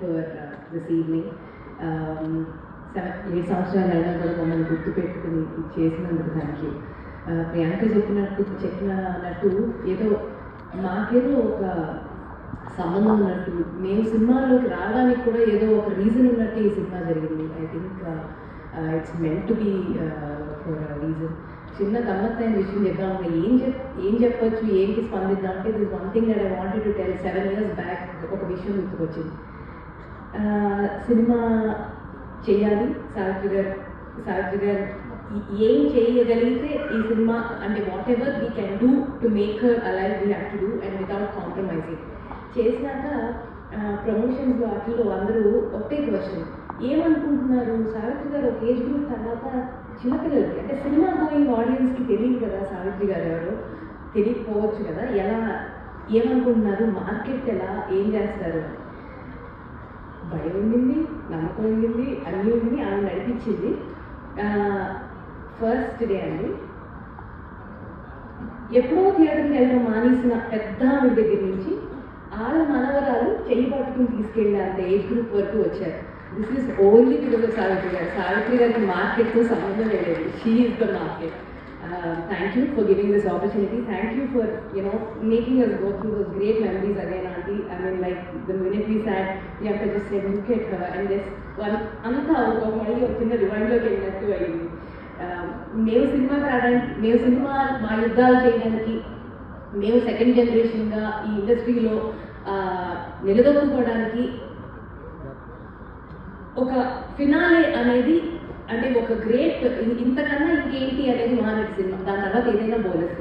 for this evening. 7 సంవత్సరాలు అయినా కూడా మమ్మల్ని గుర్తుపెట్టుకుని చేసినందుకు థ్యాంక్ యూ. ప్రియాంక చెప్పినట్టు ఏదో మాకేదో ఒక సంబంధం ఉన్నట్టు, మేము సినిమాల్లోకి రావడానికి కూడా ఏదో ఒక రీజన్ ఉన్నట్టు ఈ సినిమా జరిగింది. I think it's meant to be for reason. చిన్న గమ్మత్తైన విషయం చెప్దాం, ఏం చెప్పొచ్చు, ఏంటి స్పందిద్దాం అంటే this one thing that I wanted to tell. 7 years back ఒక విషయం గుర్తుకొచ్చింది. సినిమా చేయాలి, సావిత్రి గారు ఏం చేయగలిగితే ఈ సినిమా అంటే what ever we can do to make her alive we have to do and without compromising. చేసినాక ప్రమోషన్స్ వాటిలో అందరూ ఒకటే క్వశ్చన్, ఏమనుకుంటున్నారు సావిత్రి గారు ఒక ఏజ్ గ్రూప్ తర్వాత చిన్నపిల్లలకి అంటే సినిమా గోయింగ్ ఆడియన్స్కి తెలియదు కదా సావిత్రి గారు ఎవరో, తెలియకపోవచ్చు కదా, ఏమనుకుంటున్నారు, మార్కెట్ ఎలా, ఏం చేస్తారు. భయం ఉండింది, నమ్మకం ఉండింది, అన్నీ ఉండి ఆమె నడిపించింది. ఫస్ట్ డే అండి, ఎప్పుడో థియేటర్కి వెళ్ళడం మానేసిన పెద్ద ఆవిడ దగ్గర నుంచి వాళ్ళ మనవరాలు చెయ్యి పట్టుకుని తీసుకెళ్ళి అంత ఏజ్ గ్రూప్ వరకు వచ్చారు. This is only because Savitri గారు. సావిత్రి గారికి మార్కెట్తో సంబంధం లేదు, she is the market. Thank you for giving this opportunity. Thank you for, making us go through those great memories again, auntie. I mean, like, the minute we sat, Priyanka just said, look at her, and this one, anta oka mali ochina rewind loki vellinattu ayindi. మేము cinema మా యుద్ధాలు చేయడానికి, మేము second జనరేషన్గా ఈ ఇండస్ట్రీలో నిలదొక్కుకోవడానికి ఒక finale అనేది అంటే ఒక గ్రేట్, ఇంతకన్నా ఇంకేంటి అనేది మహానటి సినిమా. దాని తర్వాత ఏదైనా బోనస్.